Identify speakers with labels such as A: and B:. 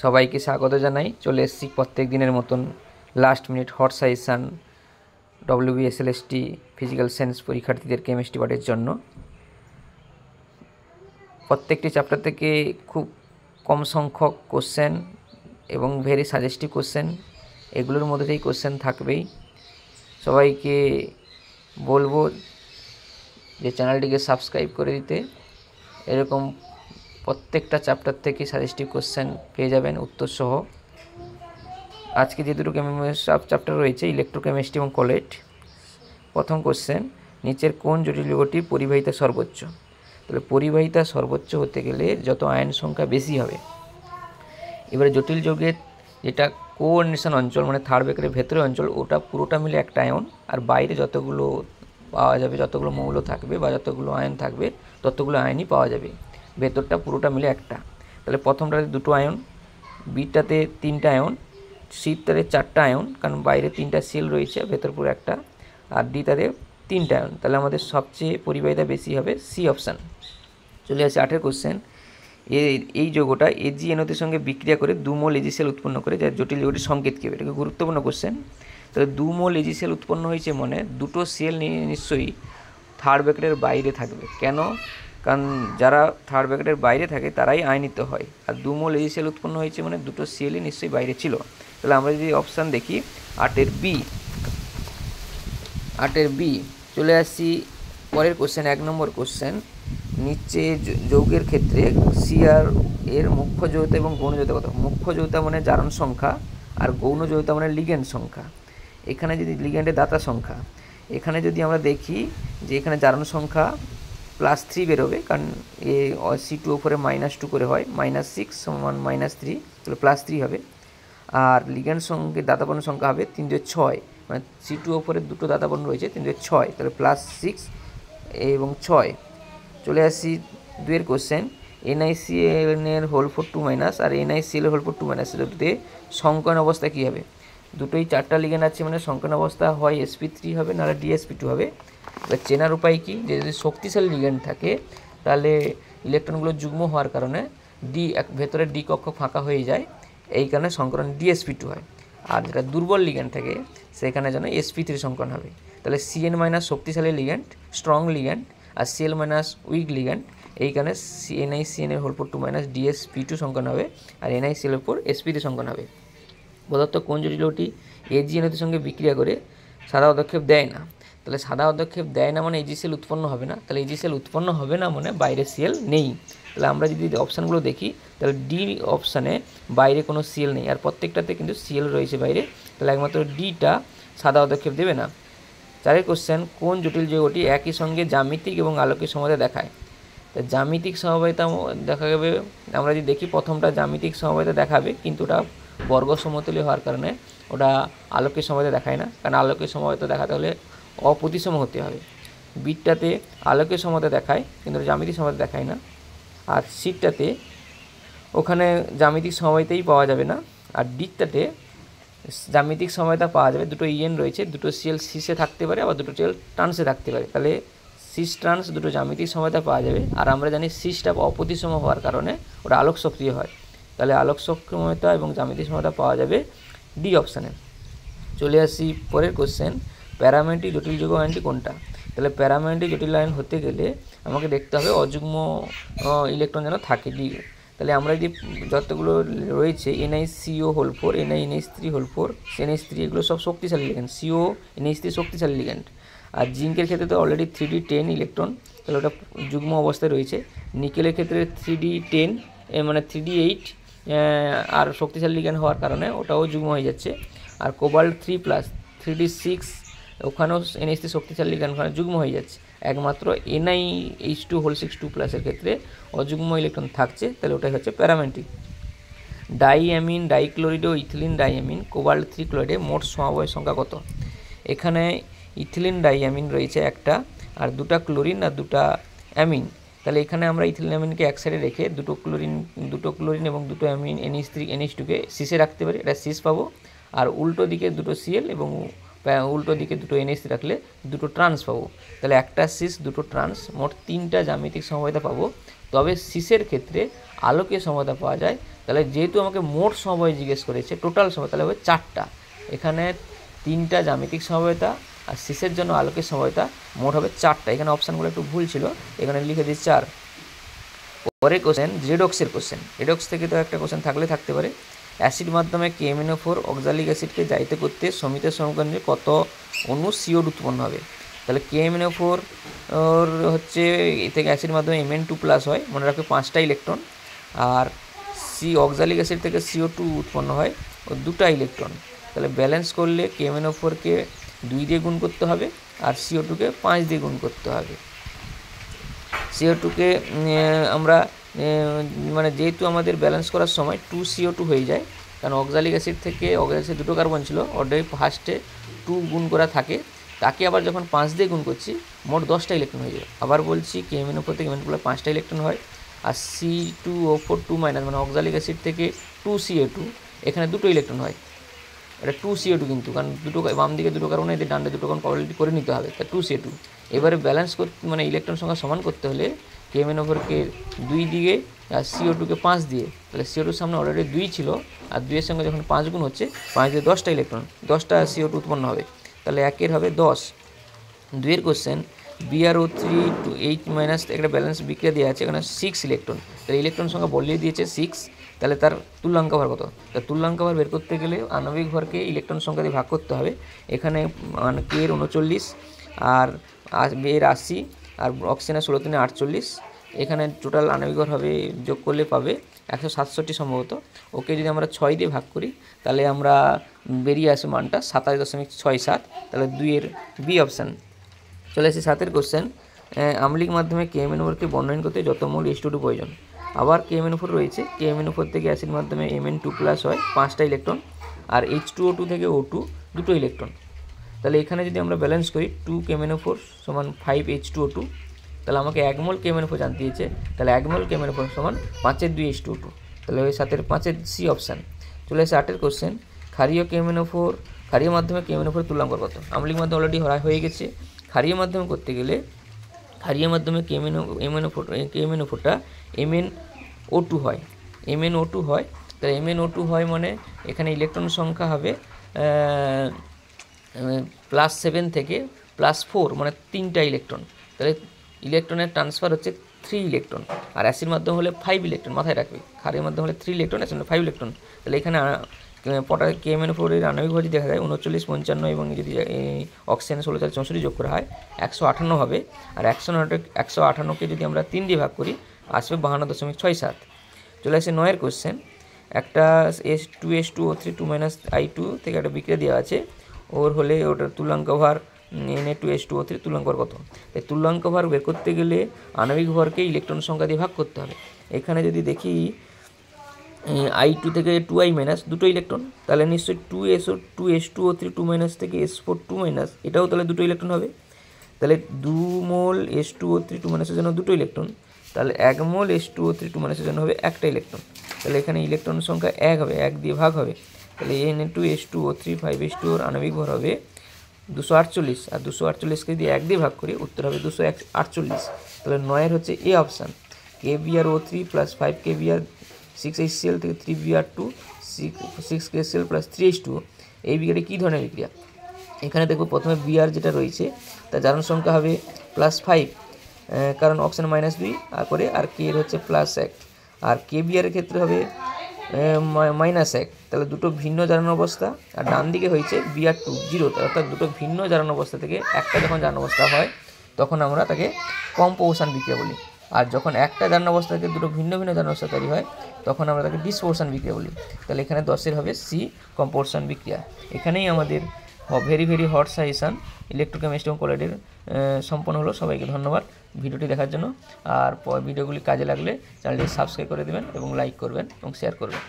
A: সবাইকে স্বাগত জানাই। চলে এসেছি প্রত্যেক দিনের মতন last minute hot suggestion WBSLST physical science পরীক্ষার্থীদের কেমিস্ট্রি পার্টের জন্য। প্রত্যেকটি চ্যাপ্টার থেকে খুব কম সংখ্যক কোশ্চেন এবং ভেরি সাজেস্টিভ কোশ্চেন, এগুলোর মধ্যে থেকেই কোশ্চেন থাকবেই। সবাইকে বলবো যে চ্যানেলটিকে সাবস্ক্রাইব করে দিতে। এরকম প্রত্যেকটা চ্যাপ্টার থেকে সাজেস্টিভ কোশ্চেন পেয়ে যাবেন উত্তরসহ। আজকে যে দুটো চ্যাপ্টার রয়েছে, ইলেকট্রোকেমিস্ট্রি এবং কোলেট। প্রথম কোশ্চেন, নিচের কোন জটিল যৌগটির পরিবাহিতা সর্বোচ্চ? তাহলে পরিবাহিতা সর্বোচ্চ হতে গেলে যত আয়ন সংখ্যা বেশি হবে। এবারে জটিল যৌগের যেটা কোঅর্ডিনেশন অঞ্চল মানে থার্ড ব্র্যাকেটের ভেতরে অঞ্চল, ওটা পুরোটা মিলে একটা আয়ন, আর বাইরে যতগুলো পাওয়া যাবে, যতগুলো মৌল থাকবে বা যতগুলো আয়ন থাকবে ততগুলো আয়নই পাওয়া যাবে। ভেতরটা পুরোটা মিলে একটা। তাহলে প্রথমটাতে দুটো আয়ন, বিটাতে তিনটা আয়ন, সিটাতে চারটা আয়ন, কারণ বাইরে তিনটা সেল রয়েছে, ভেতর পুরো একটা, আর ডিটাতে তিনটা আয়ন। তাহলে আমাদের সবচেয়ে পরিবাহিতা বেশি হবে সি অপশান। চলে আসে 8 কোশ্চেন। এই যৌগটা AgNO2 সঙ্গে বিক্রিয়া করে 2 মোল Ag সেল উৎপন্ন করে, যার জটিল যৌগটির সংকেত কী হবে? এটা গুরুত্বপূর্ণ কোশ্চেন। তাহলে 2 মোল Ag সেল উৎপন্ন হয়েছে মানে দুটো সেল নিশ্চয়ই থার্ড ব্র্যাকেটের বাইরে থাকবে। কেন? কারণ যারা থার্ড ব্র্যাকেটের বাইরে থাকে তারাই আয়নিত হয়, আর 2 মোল Ag সেল উৎপন্ন হয়েছে মানে দুটো সেলই নিশ্চয়ই বাইরে ছিল। তাহলে আমরা যদি অপশান দেখি 8-এর বি, চলে আসছি পরের কোশ্চেন। 1 নম্বর কোশ্চেন, নিচে যৌগের ক্ষেত্রে সিআর এর মুখ্য যৌগতা এবং গৌণ যৌগতা কত? মুখ্য যৌগতা মানে জারণ সংখ্যা, আর গৌণ যৌগতা মানে লিগ্যান্ড সংখ্যা। এখানে যদি লিগ্যান্ডের দাতা সংখ্যা, এখানে যদি আমরা দেখি যে এখানে জারণ সংখ্যা +3 বেরোবে, কারণ C2O4 -2 করে হয়, -6 = -3, তাহলে +3 হবে। আর লিগ্যান্ড সঙ্গে দাতাবর্ণ সংখ্যা হবে 3 × 6, মানে C2O4 দুটো দাতাবর্ণ রয়েছে, 3 × 6, তাহলে +6 এবং 6। চলে আসছি 2 কোশ্চেন, NiCl এর হোল ফোর 2- আর NiCl এর হোল ফোর 2- দুটোতে সংকরণ অবস্থা কী হবে? দুটোই 4টা লিগ্যান্ড আছে, মানে সংকরণ অবস্থা হয় sp3 হবে, নাহলে DsP2 হবে। এবার চেনার উপায় কী? যে যদি শক্তিশালী লিগ্যান্ড থাকে তাহলে ইলেকট্রনগুলো যুগ্ম হওয়ার কারণে ভেতরে ডি কক্ষ ফাঁকা হয়ে যায়, এই কারণে সংকরণ DsP2 হয়। আর যেটা দুর্বল লিগ্যান্ড থাকে সেখানে যেন sp3 সংকরণ হবে। তাহলে Cn- শক্তিশালী লিগ্যান্ড, স্ট্রং লিগ্যান্ড, আর Cl- উইক লিগ্যান্ড, এই কারণে NiCl এর হোল ফোর 2- DsP2 সংকরণ হবে, আর NiCl এর উপর sp3 সংকরণ হবে। প্রদত্ত কোন জটিল যৌগটি AgNO2 সঙ্গে বিক্রিয়া করে সাদা পদক্ষেপ দেয় না? তাহলে সাদা পদক্ষেপ দেয় না মানে Ag সেল উৎপন্ন হবে না। তাহলে Ag সেল উৎপন্ন হবে না মানে বাইরে সেল নেই। তাহলে আমরা যদি অপশানগুলো দেখি, তাহলে ডি অপশানে বাইরে কোনো সেল নেই, আর প্রত্যেকটাতে কিন্তু সেল রয়েছে বাইরে, তাহলে একমাত্র ডিটা সাদা পদক্ষেপ দেবে না। 4 কোশ্চেন, কোন জটিল যৌগটি একই সঙ্গে জ্যামিতিক এবং আলোকের সমবায় দেখায়? তা জ্যামিতিক সমবায়িতা দেখা যাবে, আমরা যদি দেখি প্রথমটা জ্যামিতিক সমবায়িতা দেখাবে, কিন্তু ওটা বর্গ সমতলী হওয়ার কারণে ওটা আলোকের সমবায়িতা দেখায় না, কারণ আলোকের সমবায়িতা দেখাতে হলে অপ্রতিসম হতে হবে। বিটটাতে আলোকের সমবায়িতা দেখায় কিন্তু জ্যামিতিক সমবায়িতা দেখায় না। আর সিটটাতে ওখানে জ্যামিতিক সমবায়িতাই পাওয়া যাবে না। আর ডিটাতে জ্যামিতিক সমবায়িতা পাওয়া যাবে, দুটো ইএন রয়েছে, দুটো সেল সিসে থাকতে পারে, আবার দুটো সেল ট্রান্সে থাকতে পারে, তাহলে সিস ট্রান্স দুটো জ্যামিতিক সমবায়িতা পাওয়া যাবে। আর আমরা জানি সিসটা অপ্রতিসম হওয়ার কারণে ওটা আলোক সক্রিয় হয়, তাহলে আলোক সক্রিয়তা এবং জ্যামিতিক সমবায়িতা পাওয়া যাবে ডি অপশানে। চলে আসি পরের কোশ্চেন, প্যারামেন্টিক জটিল যৌগ আয়নটি কোনটা? তাহলে প্যারামেন্টিক জটিল আয়ন হতে গেলে আমাকে দেখতে হবে অযুগ্ম ইলেকট্রন যেন থাকে ডি। তাহলে আমরা যদি যতগুলো রয়েছে NiCO whole four, NiNH3 whole four, NH3, এগুলো সব শক্তিশালী লিগ্যান্ড, CO NH3 শক্তিশালী লিগ্যান্ড। আর জিঙ্কের ক্ষেত্রে তো অলরেডি 3d10 ইলেকট্রন, তাহলে ওটা যুগ্ম অবস্থায় রয়েছে। নিকেলের ক্ষেত্রে 3d10 মানে 3d8 আর শক্তিশালী লিগ্যান্ড হওয়ার কারণে ওটাও যুগ্ম হয়ে যাচ্ছে। আর কোবাল্ট 3+, 3d6, ওখানেও NH3 শক্তিশালী লিগ্যান্ড ওখানে যুগ্ম হয়ে যাচ্ছে। একমাত্র NiH2 হোল 6 2+ এর ক্ষেত্রে অযুগ্ম ইলেকট্রন থাকছে, তাহলে ওটাই হচ্ছে প্যারামেন্টিক। ডাইঅ্যামিন ডাইক্লোরিড ও ইথিলিন ডাইঅ্যামিন কোবাল্ট 3 ক্লোরাইডে মোট সমবায় সংখ্যা কত? এখানে ইথিলিন ডাইঅ্যামিন রয়েছে একটা, আর দুটা ক্লোরিন আর দুটা অ্যামিন। তাহলে এখানে আমরা ইথিলিন অ্যামিনকে এক সাইডে রেখে দুটো ক্লোরিন এবং দুটো অ্যামিন NH2কে সিসে রাখতে পারি, এটা সিস পাবো। আর উল্টো দিকে দুটো Cl এবং উল্টো দিকে দুটো NH3 রাখলে দুটো ট্রান্স পাবো। তাহলে একটা সিস দুটো ট্রান্স, মোট 3টা জ্যামিতিক সমবায়িতা পাবো। তবে সিসের ক্ষেত্রে আলোকীয় সমবায়িতা পাওয়া যায় তাহলে যেহেতু আমাকে মোট সমবায় জিজ্ঞেস করেছে, টোটাল সময়, তাহলে হবে 4টা। এখানে 3টা জ্যামিতিক সমবায়িতা আর শেষের জন্য আলোকের সমবায়িতা, মোট হবে 4টা। এখানে অপশানগুলো একটু ভুল ছিল, এখানে লিখে দিই 4। পরে কোশ্চেন রেডক্সের কোশ্চেন। রেডক্স থেকে তো একটা কোশ্চেন থাকতে পারে। অ্যাসিড মাধ্যমে KMnO4 অক্সালিক অ্যাসিডকে জারিত করতে সমিতের সমীকরণে কত অণু CO2 উৎপন্ন হবে? তাহলে KMnO4 হচ্ছে এ থেকে অ্যাসিড মাধ্যমে Mn2+ হয়, মনে রাখবে 5টা ইলেকট্রন। আর অক্সালিক অ্যাসিড থেকে CO2 উৎপন্ন হয় ও 2টা ইলেকট্রন। তাহলে ব্যালেন্স করলে KMnO4কে 2 দিয়ে গুণ করতে হবে আর CO2কে 5 দিয়ে গুণ করতে হবে। CO2কে আমরা মানে যেহেতু আমাদের ব্যালেন্স করার সময় 2CO2 হয়ে যায়, কারণ অক্সালিক অ্যাসিড থেকে অক্সালিক অ্যাসিড 2টো কার্বন ছিল, অলরেডি ফার্স্টে 2 গুণ করা থাকে, তাকে আবার যখন 5 দিয়ে গুণ করছি মোট 10টা ইলেকট্রন হয়ে যায়। আবার বলছি KMnO4 থেকে Mn2+ 5টা ইলেকট্রন হয়, আর C2O4 2- মানে অক্সালিক অ্যাসিড থেকে 2CO2, এখানে 2টো ইলেকট্রন হয়। এটা 2CO2 কিন্তু, কারণ দুটো বাম দিকে 2টো কার্বন, এদের ডান দিকে 2টো কার্বন প্রবাবিলিটি করে নিতে হবে, তা 2CO2। এবারে ব্যালেন্স করতে মানে ইলেকট্রন সংখ্যা সমান করতে হলে KMnO4কে 2 দিয়ে আর CO2কে 5 দিয়ে, তাহলে CO2 সামনে অলরেডি 2 ছিল, আর 2-এর সঙ্গে যখন 5 গুণ হচ্ছে 5 দিয়ে 10টা ইলেকট্রন, 10টা CO2 উৎপন্ন হবে। তাহলে 1-এর হবে 10। 2-এর কোশ্চেন BrO3 to H- একটা ব্যালেন্স বিক্রিয়া দেওয়া আছে, এখানে 6 ইলেকট্রন। তাহলে ইলেকট্রন সংখ্যা বলিয়ে দিয়েছে 6, তাহলে তার তুল্যাঙ্ক ভার কত? তার তুল্যাঙ্ক ভার বের করতে গেলে আণবিক ভরকে ইলেকট্রন সংখ্যা দিয়ে ভাগ করতে হবে। এখানে K এর 39 আর এর 80 আর অক্সিজেনের 16 × 48। এখানে টোটাল আণবিক ভর হবে, যোগ করলে পাবে 167 সম্ভবত। ওকে যদি আমরা 6 দিয়ে ভাগ করি তাহলে আমরা বেরিয়ে আসে মানটা 27.67। তাহলে 2-এর বি অপশান। চলে আসি 7-এর কোশ্চেন। আম্লিক মাধ্যমে KMnO4কে বর্ণন করতে যত মোল H2O প্রয়োজন? আবার KMnO4 রয়েছে, KMnO4 থেকে অ্যাসিড মাধ্যমে Mn2+ হয় 5টা ইলেকট্রন, আর H2O2 থেকে O2 2টো ইলেকট্রন। তাহলে এখানে যদি আমরা ব্যালেন্স করি 2 KMnO4 সমান 5 H2O2, তাহলে আমাকে 1 মোল KMnO4 জানতে দিয়েছে, তাহলে 1 মোল KMnO4 সমান 5-এর 2 H2O2, তাহলে ওই 7-এর 5-এর সি অপশান। চলে আসে 8-এর কোশ্চেন। ক্ষারীয় মাধ্যমে KMnO4 তুল্যাঙ্ক কত? আম্লিক মাধ্যমে অলরেডি হয়ে গেছে। ক্ষারীয় মাধ্যমে করতে গেলে ক্ষারীয় মাধ্যমে KMnO4টা MnO2 হয়, MnO2 হয়। তাহলে MnO2 হয় মানে এখানে ইলেকট্রন সংখ্যা হবে +7 থেকে +4, মানে 3টা ইলেকট্রন। তাহলে ইলেকট্রনের ট্রান্সফার হচ্ছে 3 ইলেকট্রন, আর অ্যাসিড মাধ্যম হলে 5 ইলেকট্রন। মাথায় রাখবে, ক্ষারীয় মাধ্যম হলে 3 ইলেকট্রন, অ্যাসিড 5 ইলেকট্রন। তাহলে এখানে KMnO4-এর আণবিক ভর দেখা যায় 39, 55, এবং যদি অক্সিজেন 16, 64 যোগ করা হয় 158 হবে। আর 158কে যদি আমরা 3 দিয়ে ভাগ করি আসবে 52.67। চলে আসে 9-এর কোশ্চেন। একটা H2O3 2- I2 থেকে একটা বিক্রিয়া দেওয়া আছে, ওর হলে ওটার তুল্যাঙ্ক ভার Na2H2O3 তুল্যাঙ্ক ভার কত? এই তুল্যাঙ্ক ভার বের করতে গেলে আণবিক ভরকে ইলেকট্রন সংখ্যা দিয়ে ভাগ করতে হবে। এখানে যদি দেখি I2 থেকে 2I- 2টো ইলেকট্রন, তাহলে নিশ্চয়ই 2H2O3 2- থেকে S4 2-, এটাও তাহলে 2টো ইলেকট্রন হবে। তাহলে 2 মোল H2O3 2- জন্য 2টো ইলেকট্রন, তাহলে 1 মোল H2O3 2- জন্য হবে 1টা ইলেকট্রন। তাহলে এখানে ইলেকট্রন সংখ্যা 1 হবে, 1 দিয়ে ভাগ হবে। তাহলে Na2H2O3 5H2O আণবিক ভর হবে 248, আর 248কে দিয়ে 1 দিয়ে ভাগ করি উত্তর হবে 248। তাহলে 9-এর হচ্ছে A option. KBrO3 + 5 KBr 6HCl থেকে 3Br2 6KCl + 3H2O, এই বিক্রিয়াটি কী ধরনের বিক্রিয়া? এখানে দেখো প্রথমে Br যেটা রয়েছে তার জারণ সংখ্যা হবে +5, কারণ অক্সিজেন -2 আর করে, আর K এর হচ্ছে +1, আর KBr এর ক্ষেত্রে হবে -1। তাহলে দুটো ভিন্ন জারণ অবস্থা, আর ডান দিকে হয়েছে Br2 0, অর্থাৎ দুটো ভিন্ন জারণ অবস্থা থেকে একটা যখন জারণ অবস্থা হয় তখন আমরা তাকে কম্পোজিশন বিক্রিয়া বলি, আর যখন একটা জারণ অবস্থা থেকে দুটো ভিন্ন ভিন্ন জারণ অবস্থা তৈরি হয় তখন আমরা তাকে ডিসপোজিশন বিক্রিয়া বলি। তাহলে এখানে 10-এর হবে সি, কম্পোজিশন বিক্রিয়া। এখানেই আমাদের very very hot suggestion electrochemistry এবং কোলয়েডের সম্পন্ন হলো। সবাইকে ধন্যবাদ ভিডিওটি দেখার জন্য, আর ভিডিওগুলি কাজে লাগলে চ্যানেলটি সাবস্ক্রাইব করে দেবেন এবং লাইক করবেন এবং শেয়ার করবেন।